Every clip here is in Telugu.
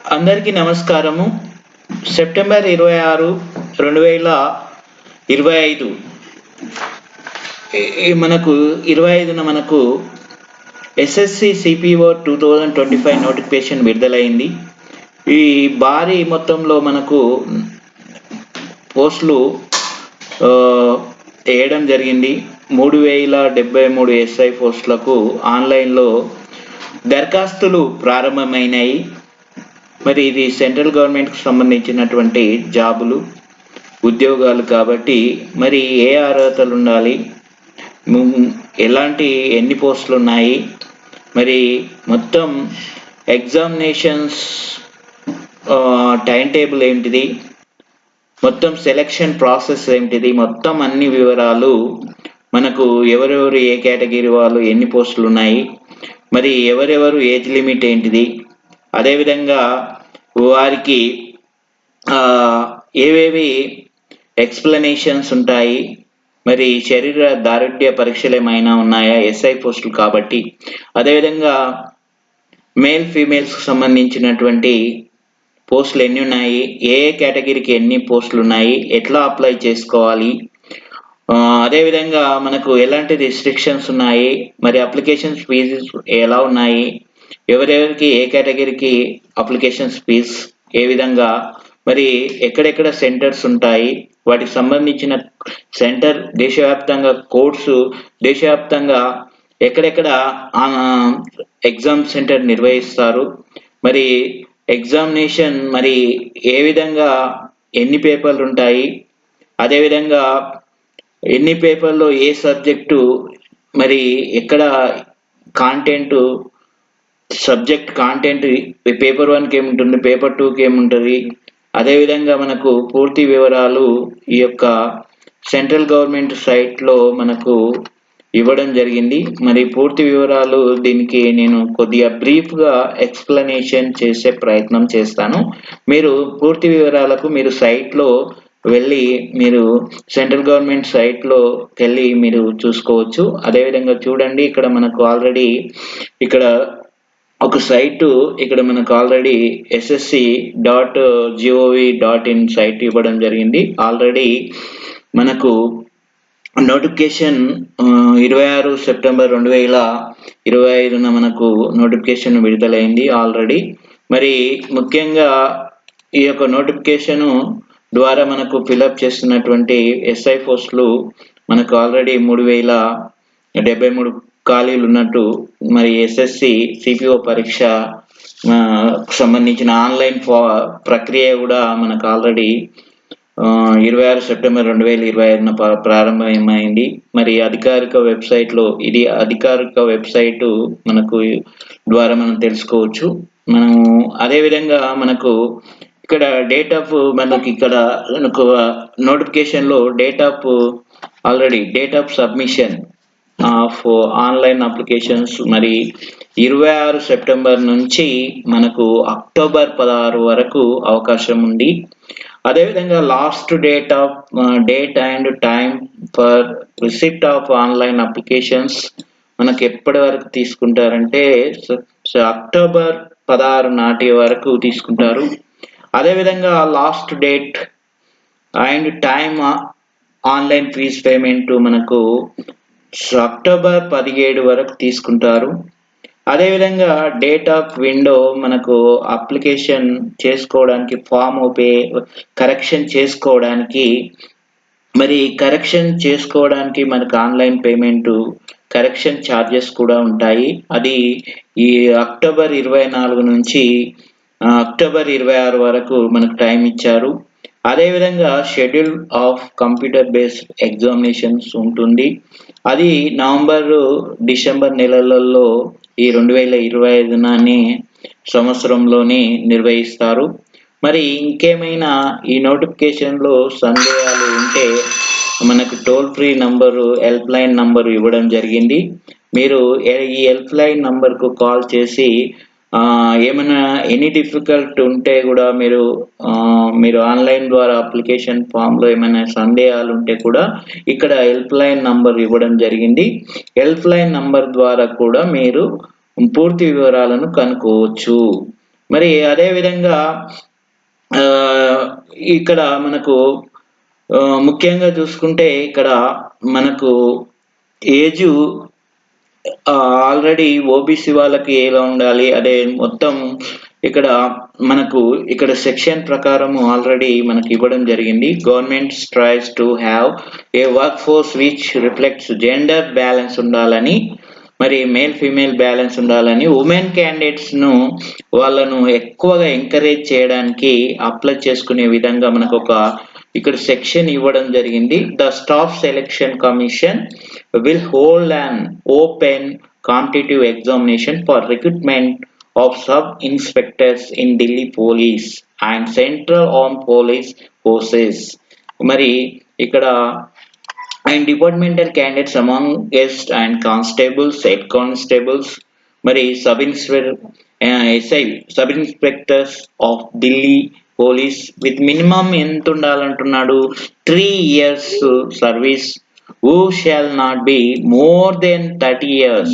అందరికీ నమస్కారము. సెప్టెంబర్ 26, 2025 మనకు 25న మనకు ఎస్ఎస్సి సిపిఓ 2025 నోటిఫికేషన్ విడుదలైంది. ఈ భారీ మొత్తంలో మనకు పోస్టులు వేయడం జరిగింది. 3073 ఎస్ఐ పోస్టులకు ఆన్లైన్లో దరఖాస్తులు ప్రారంభమైనాయి. మరి ఇది సెంట్రల్ గవర్నమెంట్కి సంబంధించినటువంటి జాబులు, ఉద్యోగాలు కాబట్టి మరి ఏ అర్హతలు ఉండాలి, ఎన్ని పోస్టులు ఉన్నాయి, మరి మొత్తం ఎగ్జామినేషన్స్ టైం టేబుల్ ఏంటిది, మొత్తం సెలెక్షన్ ప్రాసెస్ ఏంటిది, మొత్తం అన్ని వివరాలు మనకు ఎవరెవరు ఏ కేటగిరీ వాళ్ళు ఎన్ని పోస్టులు ఉన్నాయి, మరి ఎవరెవరు ఏజ్ లిమిట్ ఏంటిది, అదేవిధంగా వారికి ఏవేవి ఎక్స్ప్లెనేషన్స్ ఉంటాయి, మరి శరీర దారుఢ్య పరీక్షలు ఏమైనా ఉన్నాయా ఎస్ఐ పోస్టులు కాబట్టి, అదేవిధంగా మేల్ ఫీమేల్స్కి సంబంధించినటువంటి పోస్టులు ఎన్ని ఉన్నాయి, ఏ కేటగిరీకి ఎన్ని పోస్టులు ఉన్నాయి, ఎట్లా అప్లై చేసుకోవాలి, అదేవిధంగా మనకు ఎలాంటి రిస్ట్రిక్షన్స్ ఉన్నాయి, మరి అప్లికేషన్ ఫీజెస్ ఎలా ఉన్నాయి, ఎవరెవరికి ఏ కేటగిరీకి అప్లికేషన్ ఫీజ్ ఏ విధంగా, మరి ఎక్కడెక్కడ సెంటర్స్ ఉంటాయి, వాటికి సంబంధించిన సెంటర్ దేశవ్యాప్తంగా కోర్సు దేశవ్యాప్తంగా ఎక్కడెక్కడ ఎగ్జామ్ సెంటర్ నిర్వహిస్తారు, మరి ఎగ్జామినేషన్ మరి ఏ విధంగా ఎన్ని పేపర్లు ఉంటాయి, అదేవిధంగా ఎన్ని పేపర్లో ఏ సబ్జెక్టు, మరి ఎక్కడ సబ్జెక్ట్ కాంటెంట్ పేపర్ 1కి ఏముంటుంది, పేపర్ 2కి ఏముంటుంది, అదేవిధంగా మనకు పూర్తి వివరాలు ఈ యొక్క సెంట్రల్ గవర్నమెంట్ సైట్లో మనకు ఇవ్వడం జరిగింది. మరి పూర్తి వివరాలు దీనికి నేను కొద్దిగా బ్రీఫ్గా ఎక్స్ప్లెనేషన్ చేసే ప్రయత్నం చేస్తాను. మీరు పూర్తి వివరాలకు మీరు సైట్లో వెళ్ళి మీరు సెంట్రల్ గవర్నమెంట్ సైట్లోకి వెళ్ళి మీరు చూసుకోవచ్చు. అదేవిధంగా చూడండి, ఇక్కడ మనకు ఆల్రెడీ ఇక్కడ ఒక సైటు ఇక్కడ మనకు ఆల్రెడీ ssc.gov.in సైట్ ఇవ్వడం జరిగింది. ఆల్రెడీ మనకు నోటిఫికేషన్ 26 సెప్టెంబర్ 2025న మనకు నోటిఫికేషన్ విడుదలైంది ఆల్రెడీ. మరి ముఖ్యంగా ఈ యొక్క నోటిఫికేషన్ ద్వారా మనకు ఫిలప్ చేస్తున్నటువంటి ఎస్ఐ పోస్టులు మనకు ఆల్రెడీ 3073 ఖాళీలు ఉన్నట్టు, మరి ఎస్ఎస్సి సిపిఓ పరీక్ష సంబంధించిన ఆన్లైన్ ప్రక్రియ కూడా మనకు ఆల్రెడీ 26 సెప్టెంబర్ 2025న ప్రారంభమైంది. మరి అధికారిక వెబ్సైటు మనకు ద్వారా మనం తెలుసుకోవచ్చు. మనము అదేవిధంగా మనకు ఇక్కడ డేట్ ఆఫ్ నోటిఫికేషన్లో date of submission of online applications మరి 26 సెప్టెంబర్ నుంచి మనకు అక్టోబర్ 16 వరకు అవకాశం ఉంది. అదేవిధంగా last date and time for receipt of online applications మనకు ఎప్పటి వరకు తీసుకుంటారంటే అక్టోబర్ 16 నాటి వరకు తీసుకుంటారు. అదేవిధంగా last date and time online fee payment మనకు అక్టోబర్ 17 వరకు తీసుకుంటారు. అదేవిధంగా డేట్ ఆఫ్ విండో మనకు అప్లికేషన్ చేసుకోవడానికి ఫామ్ కరెక్షన్ చేసుకోవడానికి మనకు ఆన్లైన్ పేమెంట్ కరెక్షన్ ఛార్జెస్ కూడా ఉంటాయి. అది ఈ అక్టోబర్ 24 నుంచి అక్టోబర్ 26 వరకు మనకు టైం ఇచ్చారు. అదేవిధంగా schedule of computer based examinations ఉంటుంది. అది నవంబర్ డిసెంబర్ నెలలలో ఈ 2025 సంవత్సరంలోనే నిర్వహిస్తారు. మరి ఇంకేమైనా ఈ నోటిఫికేషన్లో సందేహాలు ఉంటే మనకు toll free number, help line number ఇవ్వడం జరిగింది. మీరు ఈ హెల్ప్ లైన్ నంబర్కు కాల్ చేసి ఏమైనా ఎనీ డిఫికల్ట్ ఉంటే కూడా మీరు ఆన్లైన్ ద్వారా అప్లికేషన్ ఫామ్లో ఏమైనా సందేహాలు ఉంటే కూడా ఇక్కడ హెల్ప్ లైన్ నంబర్ ఇవ్వడం జరిగింది. హెల్ప్ లైన్ నంబర్ ద్వారా కూడా మీరు పూర్తి వివరాలను కనుక్కోవచ్చు. మరి అదే విధంగా ఇక్కడ మనకు ముఖ్యంగా చూసుకుంటే ఇక్కడ మనకు ఏజు ఆల్రెడీ ఓబీసీ వాళ్ళకి ఎలా ఉండాలి అదే మొత్తం ఇక్కడ మనకు ఇక్కడ సెక్షన్ ప్రకారం ఆల్రెడీ మనకి ఇవ్వడం జరిగింది. Government tries to have a work force which reflects gender balance ఉండాలని, మరి మేల్ ఫీమేల్ బ్యాలెన్స్ ఉండాలని, ఉమెన్ క్యాండిడేట్స్ ను వాళ్ళను ఎక్కువగా ఎంకరేజ్ చేయడానికి అప్లై చేసుకునే విధంగా మనకు ఒక ఇక్కడ సెక్షన్ ఇవ్వడం జరిగింది. The staff selection commission will hold an open competitive examination for recruitment of sub-inspectors in Delhi Police and Central Armed Police Forces. మరి ఇక్కడ and departmental candidates among guests and constables, head constables, మరి sub inspectors of Delhi police with minimum ఎంత ఉండాలంటున్నాడు 3 years service who shall not be more than 30 years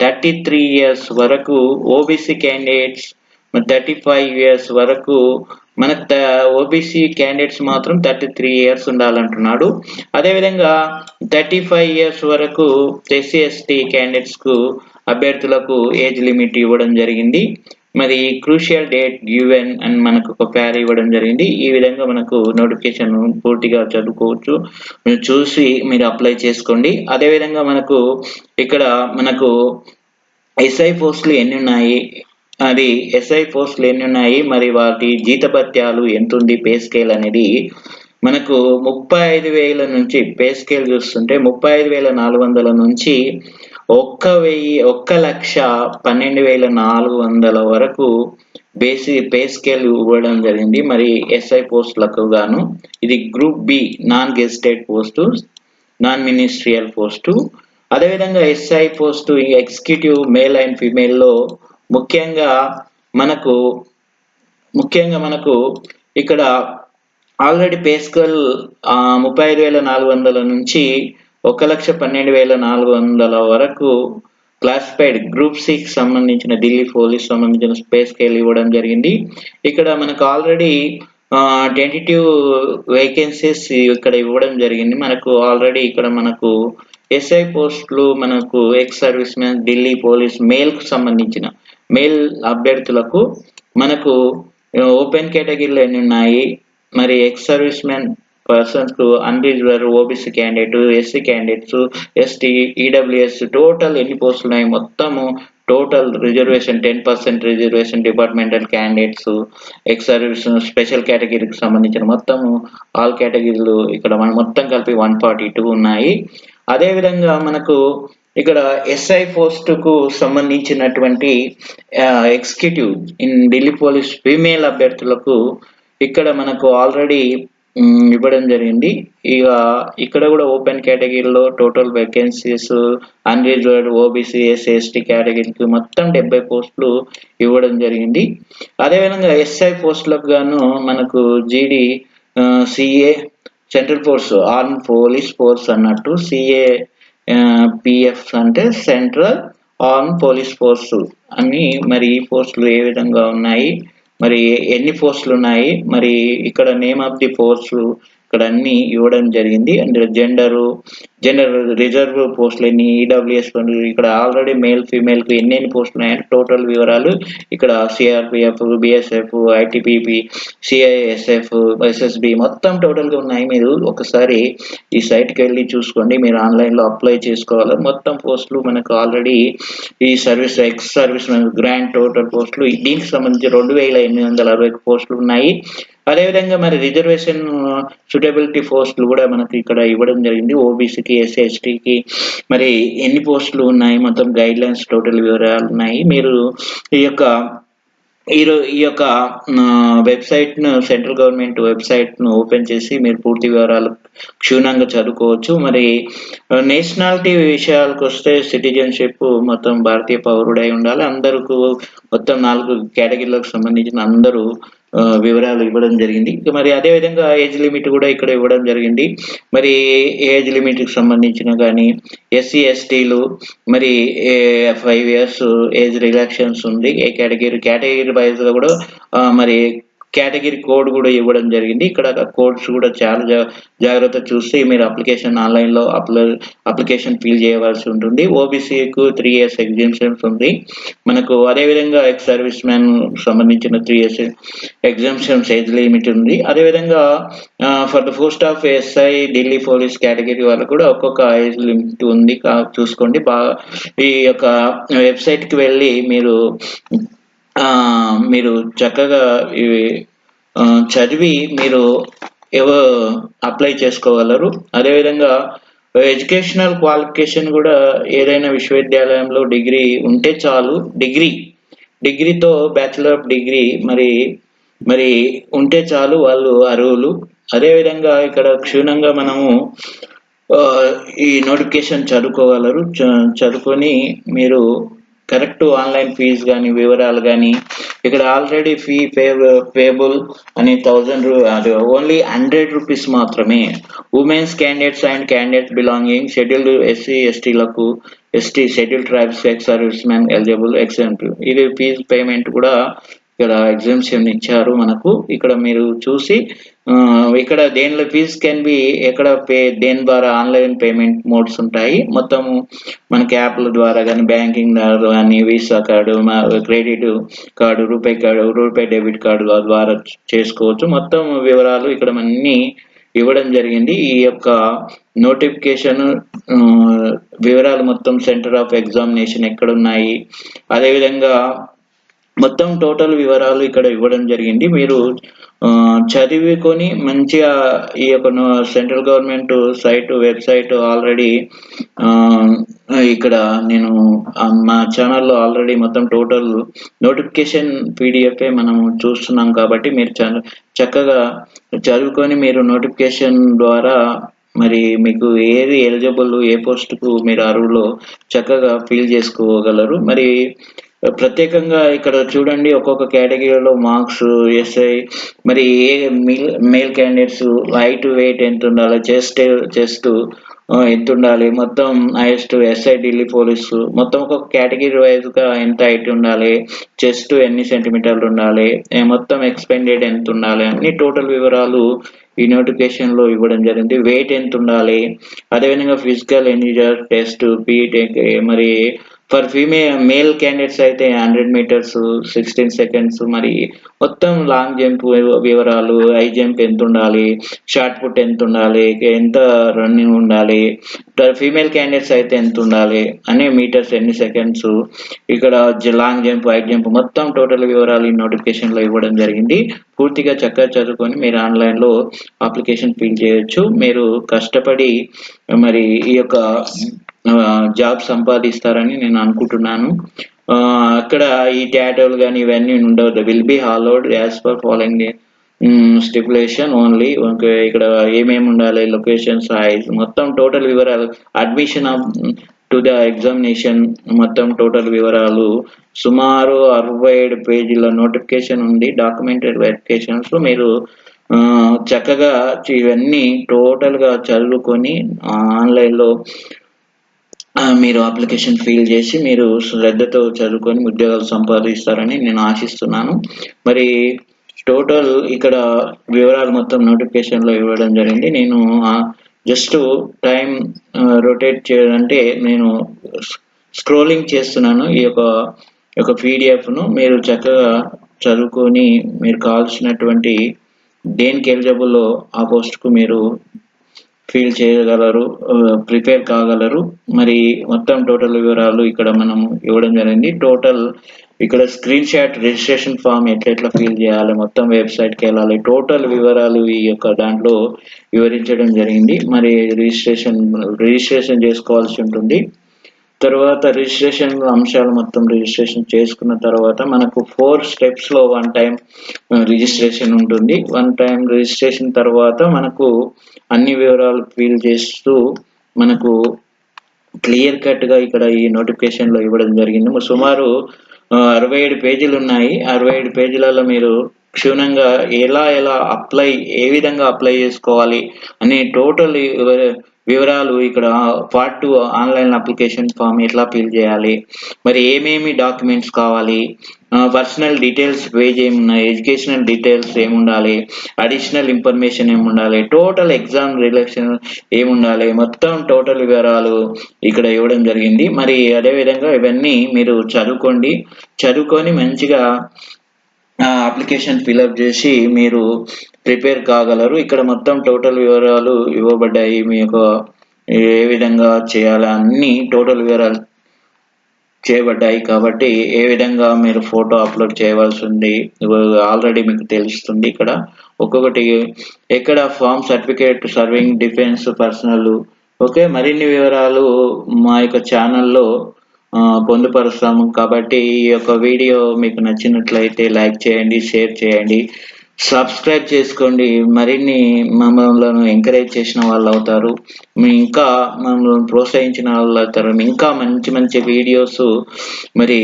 33 years వరకు ఓబీసీ క్యాండిడేట్స్ 35 years వరకు మనకు ఓబీసీ క్యాండిడేట్స్ మాత్రం 33 years ఉండాలంటున్నాడు. అదేవిధంగా 35 years వరకు ఎస్సీ ఎస్టీ క్యాండిడేట్స్ కు అభ్యర్థులకు ఏజ్ లిమిట్ ఇవ్వడం జరిగింది. మరి క్రూషియల్ డేట్ గివెన్ అని మనకు ఒక ప్యార్ ఇవ్వడం జరిగింది. ఈ విధంగా మనకు నోటిఫికేషన్ పూర్తిగా చదువుకోవచ్చు, చూసి మీరు అప్లై చేసుకోండి. అదేవిధంగా మనకు ఇక్కడ మనకు ఎస్ఐ పోస్టులు ఎన్ని ఉన్నాయి, అది ఎస్ఐ పోస్టులు ఎన్ని ఉన్నాయి, మరి వాటి జీతభత్యాలు ఎంత ఉంది, పే స్కేల్ అనేది మనకు 35,000 నుంచి పే స్కేల్ చూస్తుంటే 35,400 నుంచి 1,12,400 వరకు పే స్కేల్ ఇవ్వడం జరిగింది. మరి ఎస్ఐ పోస్టులకు గాను ఇది group B non gazetted post, non ministerial post. అదేవిధంగా SI post executive male and ఫీమేల్లో ముఖ్యంగా మనకు ఇక్కడ ఆల్రెడీ పే స్కేల్ 35,400 నుంచి 1,12,400 వరకు క్లాసిఫైడ్ గ్రూప్ సి కి సంబంధించిన ఢిల్లీ పోలీస్ సంబంధించిన పే స్కేల్ ఇవ్వడం జరిగింది. ఇక్కడ మనకు ఆల్రెడీ 22 వేకెన్సీస్ ఇక్కడ ఇవ్వడం జరిగింది. మనకు ఆల్రెడీ ఇక్కడ మనకు ఎస్ఐ పోస్టులు మనకు ex service men Delhi police male కు సంబంధించిన మేల్ అభ్యర్థులకు మనకు ఓపెన్ కేటగిరీలో ఎన్ని ఉన్నాయి, మరి ఎక్స్ సర్వీస్ మెన్ పర్సన్స్ కు unreserved OBC candidate, SC candidates, ST, EWS total ఎన్ని పోస్టులు ఉన్నాయి, మొత్తము total reservation 10% reservation departmental candidates, ex service special కేటగిరీకి సంబంధించిన మొత్తము ఆల్ కేటగిరీలు ఇక్కడ మనం మొత్తం కలిపి 142 ఉన్నాయి. అదేవిధంగా మనకు ఇక్కడ ఎస్ఐ పోస్టుకు సంబంధించినటువంటి executive in Delhi police female అభ్యర్థులకు ఇక్కడ మనకు ఆల్రెడీ ఇవ్వడం జరిగింది. ఇక ఇక్కడ కూడా ఓపెన్ కేటగిరీలో total vacancies unreserved OBC SC ST కేటగిరీకి మొత్తం 70 పోస్టులు ఇవ్వడం జరిగింది. అదేవిధంగా ఎస్ఐ పోస్టులకు గాను మనకు జీడీ CA central force arm police force అన్నట్టు, సిఏ పిఎఫ్ అంటే సెంట్రల్ ఆర్మ్ పోలీస్ ఫోర్స్ అని. మరి ఈ పోస్టులు ఏ విధంగా ఉన్నాయి, మరి ఎన్ని పోస్టులు ఉన్నాయి, మరి ఇక్కడ నేమ్ ఆఫ్ ది ఫోర్స్ ఇక్కడ అన్ని ఇవ్వడం జరిగింది. అండ్ జెండర్ రిజర్వ్ పోస్టులు ఎన్ని, ఈడబ్ల్యూఎస్ ఇక్కడ ఆల్రెడీ మేల్ ఫీమేల్ కు ఎన్ని పోస్టులు ఉన్నాయంటే టోటల్ వివరాలు ఇక్కడ సిఆర్పిఎఫ్, బిఎస్ఎఫ్, ఐటిపిపి, సిఐఎస్ఎఫ్, ఎస్ఎస్బి మొత్తం టోటల్ గా ఉన్నాయి. మీరు ఒకసారి ఈ సైట్ కి వెళ్ళి చూసుకోండి, మీరు ఆన్లైన్ లో అప్లై చేసుకోవాలి. మొత్తం పోస్టులు మనకు ఆల్రెడీ ఈ service ex service grand total పోస్టులు దీనికి సంబంధించి 2,860 పోస్టులు ఉన్నాయి. అదేవిధంగా మరి రిజర్వేషన్ సూటబిలిటీ పోస్టులు కూడా మనకి ఇక్కడ ఇవ్వడం జరిగింది. ఓబీసీకి, ఎస్సీ ఎస్టీకి మరి ఎన్ని పోస్టులు ఉన్నాయి, మొత్తం గైడ్ లైన్స్ టోటల్ వివరాలు ఉన్నాయి. మీరు ఈ యొక్క వెబ్సైట్ ను సెంట్రల్ గవర్నమెంట్ వెబ్సైట్ ను ఓపెన్ చేసి మీరు పూర్తి వివరాలు క్షుణ్ణంగా చదువుకోవచ్చు. మరి నేషనాలిటీ విషయాలకు వస్తే సిటిజన్షిప్ మొత్తం భారతీయ పౌరుడై ఉండాలి. అందరికీ మొత్తం 4 కేటగిరీలకు సంబంధించిన అందరూ వివరాలు ఇవ్వడం జరిగింది. ఇక మరి అదే విధంగా ఏజ్ లిమిట్ కూడా ఇక్కడ ఇవ్వడం జరిగింది. మరి ఏజ్ లిమిట్‌కి సంబంధించిన గాని, ఎస్సీ, ఎస్టీలు మరి 5 ఇయర్స్ ఏజ్ రిలాక్సేషన్స్ ఉంది. ఏ కేటగిరీ వైస్‌గా కూడా మరి కేటగిరీ కోడ్ కూడా ఇవ్వడం జరిగింది. ఇక్కడ కోడ్స్ కూడా చాలా జాగ్రత్తగా చూసి మీరు ఆన్‌లైన్‌లో అప్లికేషన్ ఫిల్ చేయవలసి ఉంటుంది. ఓబీసీకు 3 ఇయర్స్ ఎగ్జామ్షన్స్ ఉంది. మనకు అదే విధంగా ఎక్స్ సర్వీస్ మ్యాన్ సంబంధించిన 3 ఇయర్స్ ఎగ్జామ్షన్స్ ఏజ్ లిమిట్ ఉంది. అదే విధంగా for the post of SI, Delhi police category వాళ్ళకి కూడా ఒక్కొక్క ఏజ్ లిమిట్ ఉంది. చూసుకోండి. ఈ యొక్క వెబ్‌సైట్‌కి వెళ్లి మీరు చక్కగా ఇవి చదివి మీరు అప్లై చేసుకోగలరు. అదేవిధంగా ఎడ్యుకేషనల్ క్వాలిఫికేషన్ కూడా ఏదైనా విశ్వవిద్యాలయంలో డిగ్రీ ఉంటే చాలు. డిగ్రీతో బ్యాచిలర్ ఆఫ్ డిగ్రీ మరి ఉంటే చాలు, వాళ్ళు అర్హులు. అదేవిధంగా ఇక్కడ క్షుణ్ణంగా మనము ఈ నోటిఫికేషన్ చదువుకోగలరు. చదువుకొని మీరు కరెక్ట్ ఆన్‌లైన్ ఫీజ్ గాని, వివరాలు గాని ఇక్కడ ఆల్రెడీ ఫీ పేయబుల్ అని అది ఓన్లీ ₹100 మాత్రమే. Women's candidates and candidates belonging scheduled SC, ఎస్టీలకు scheduled tribes ex service man eligible example. ఇది ఫీజ్ పేమెంట్ కూడా ఇక్కడ ఎగ్జామ్షన్ ఇచ్చారు మనకు. ఇక్కడ మీరు చూసి ఇక్కడ దేనిలో ఫీజ్ కెన్ బి ఎక్కడ దేని ద్వారా ఆన్‌లైన్ పేమెంట్ మోడ్స్ ఉంటాయి. మొత్తము మనకి యాప్‌ల ద్వారా గాని, బ్యాంకింగ్ ద్వారా గాని, visa card, credit card, RuPay debit card ద్వారా చేసుకోవచ్చు. మొత్తం వివరాలు ఇక్కడ అన్నీ ఇవ్వడం జరిగింది. ఈ యొక్క నోటిఫికేషన్ వివరాలు మొత్తం సెంటర్ ఆఫ్ ఎగ్జామినేషన్ ఎక్కడున్నాయి, అదేవిధంగా మొత్తం టోటల్ వివరాలు ఇక్కడ ఇవ్వడం జరిగింది. మీరు చదువుకొని మంచిగా ఈ యొక్క సెంట్రల్ గవర్నమెంట్ వెబ్‌సైట్ ఆల్రెడీ ఇక్కడ నేను మా ఛానల్‌లో ఆల్రెడీ మొత్తం టోటల్ నోటిఫికేషన్ పీడిఎఫే మనము చూస్తున్నాం కాబట్టి మీరు చక్కగా చదువుకొని మీరు నోటిఫికేషన్ ద్వారా మరి మీకు ఏది ఎలిజిబుల్, ఏ పోస్ట్‌కు మీరు అర్హులో చక్కగా ఫిల్ చేసుకోగలరు. మరి ప్రత్యేకంగా ఇక్కడ చూడండి, ఒక్కొక్క కేటగిరీలో మార్క్స్, ఎస్ఐ మరి మేల్ క్యాండిడేట్స్ హైట్, వెయిట్ ఎంత ఉండాలి, చెస్ట్ ఎంత ఉండాలి, మొత్తం హైయెస్ట్ ఎస్ఐ ఢిల్లీ పోలీసు మొత్తం ఒక్కొక్క కేటగిరీ వైజ్‌గా ఎంత హైట్ ఉండాలి, చెస్ట్ ఎన్ని సెంటీమీటర్లు ఉండాలి, మొత్తం ఎక్స్పెండెడ్ ఎంత ఉండాలి, అన్ని టోటల్ వివరాలు ఈ నోటిఫికేషన్‌లో ఇవ్వడం జరిగింది. వెయిట్ ఎంత ఉండాలి, అదేవిధంగా ఫిజికల్ ఎన్నిజర్ టెస్ట్, పీటెక్ మరి ఫర్ మేల్ క్యాండిడేట్స్ అయితే 100 మీటర్స్ 16 సెకండ్స్ మరి మొత్తం లాంగ్ జంప్ వివరాలు, హై జంప్ ఎంత ఉండాలి, షార్ట్ పుట్ ఎంత ఉండాలి, ఎంత రన్నింగ్ ఉండాలి, ఫీమేల్ క్యాండిడేట్స్ అయితే ఎంత ఉండాలి అనే మీటర్స్ ఎన్ని సెకండ్స్, ఇక్కడ లాంగ్ జంప్, హై జంప్ మొత్తం టోటల్ వివరాలు ఈ నోటిఫికేషన్‌లో ఇవ్వడం జరిగింది. పూర్తిగా చక్కగా చదువుకొని మీరు ఆన్‌లైన్‌లో అప్లికేషన్ ఫిల్ చేయొచ్చు. మీరు కష్టపడి మరి ఈ యొక్క జాబ్ సంపాదిస్తారని నేను అనుకుంటున్నాను. అక్కడ ఈ టాటూలు గాని ఇవన్నీ ఉండవు. Will be allowed as per following the stipulation only. ఇక్కడ ఏమేమి ఉండాలి, లొకేషన్, సైజ్ మొత్తం టోటల్ వివరాలు, అడ్మిషన్ టు ద ఎగ్జామినేషన్ మొత్తం టోటల్ వివరాలు సుమారు 67 పేజీల నోటిఫికేషన్ ఉంది. డాక్యుమెంటెడ్ వెరిఫికేషన్స్ మీరు చక్కగా ఇవన్నీ టోటల్‌గా చదువుకొని ఆన్‌లైన్‌లో మీరు అప్లికేషన్ ఫిల్ చేసి మీరు శ్రద్ధతో చదువుకొని ఉద్యోగాలు సంపాదిస్తారని నేను ఆశిస్తున్నాను. మరి టోటల్ ఇక్కడ వివరాలు మొత్తం నోటిఫికేషన్‌లో ఇవ్వడం జరిగింది. నేను జస్ట్ టైం రొటేట్ చేయాలంటే నేను స్క్రోలింగ్ చేస్తున్నాను ఈ యొక్క పీడిఎఫ్‌ను. మీరు చక్కగా చదువుకొని మీరు కావాల్సినటువంటి దేనికి ఎలిజిబుల్లో ఆ పోస్ట్‌కు మీరు ఫిల్ చేయగలరు, ప్రిపేర్ కాగలరు. మరి మొత్తం టోటల్ వివరాలు ఇక్కడ మనము ఇవ్వడం జరిగింది. టోటల్ ఇక్కడ స్క్రీన్ షాట్ రిజిస్ట్రేషన్ ఫామ్ ఎట్లా ఫిల్ చేయాలి, మొత్తం వెబ్‌సైట్‌కి వెళ్ళాలి, టోటల్ వివరాలు ఈ యొక్క దాంట్లో వివరించడం జరిగింది. మరి రిజిస్ట్రేషన్ చేసుకోవాల్సి ఉంటుంది. తర్వాత రిజిస్ట్రేషన్ అంశాలు మొత్తం రిజిస్ట్రేషన్ చేసుకున్న తర్వాత మనకు 4 స్టెప్స్‌లో 1 టైం రిజిస్ట్రేషన్ ఉంటుంది. 1 టైం రిజిస్ట్రేషన్ తర్వాత మనకు అన్ని వివరాలు ఫిల్ చేస్తూ మనకు క్లియర్ కట్‌గా ఇక్కడ ఈ నోటిఫికేషన్‌లో ఇవ్వడం జరిగింది. సుమారు 67 పేజీలు ఉన్నాయి. 67 పేజీలలో మీరు క్షుణ్ణంగా ఎలా ఏ విధంగా అప్లై చేసుకోవాలి అనే టోటల్ వివరాలు ఇక్కడ పార్ట్ 2 ఆన్‌లైన్ అప్లికేషన్ ఫామ్ ఎట్లా ఫిల్ చేయాలి? మరి ఏమేమి డాక్యుమెంట్స్ కావాలి? పర్సనల్ డీటెయిల్స్ పేజ్ ఏమున్నాయి? ఎడ్యుకేషనల్ డీటెయిల్స్ ఏముండాలి? అడిషనల్ ఇన్ఫర్మేషన్ ఏముండాలి? టోటల్ ఎగ్జామ్ రిలేషన్ ఏముండాలి? మొత్తం టోటల్ వివరాలు ఇక్కడ ఇవ్వడం జరిగింది. మరి అదే విధంగా ఇవన్నీ మీరు చదువుకొని మంచిగా అప్లికేషన్ ఫిలప్ చేసి మీరు ప్రిపేర్ కాగలరు. ఇక్కడ మొత్తం టోటల్ వివరాలు ఇవ్వబడ్డాయి. మీ యొక్క ఏ విధంగా చేయాలా అన్ని టోటల్ వివరాలు చేయబడ్డాయి కాబట్టి ఏ విధంగా మీరు ఫోటో అప్లోడ్ చేయవలసి ఉంది ఆల్రెడీ మీకు తెలుస్తుంది. ఇక్కడ ఒక్కొక్కటి ఎక్కడ form certificate serving defence personnel okay. మరిన్ని వివరాలు మా యొక్క ఛానల్లో పొందుపరుస్తాము. కాబట్టి ఈ యొక్క వీడియో మీకు నచ్చినట్లయితే లైక్ చేయండి, షేర్ చేయండి, సబ్స్క్రైబ్ చేసుకోండి. మరిన్ని మమ్మల్ని ఎంకరేజ్ చేసిన వాళ్ళు అవుతారు. ఇంకా మమ్మల్ని ప్రోత్సహించిన వాళ్ళు అవుతారు. ఇంకా మంచి వీడియోస్ మరి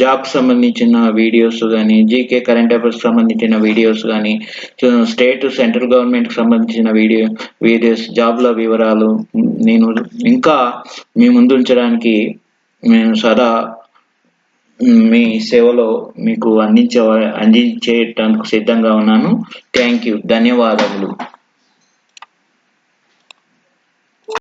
జాబ్ సంబంధించిన వీడియోస్ కానీ, జీకే కరెంట్ అఫైర్స్ సంబంధించిన వీడియోస్ కానీ, స్టేట్ సెంట్రల్ గవర్నమెంట్కి సంబంధించిన వీడియోస్ జాబ్ల వివరాలు నేను ఇంకా మీ ముందు ఉంచడానికి నేను సదా మీ సేవలో మీకు అందించేయటానికి సిద్ధంగా ఉన్నాను. Thank you. ధన్యవాదములు.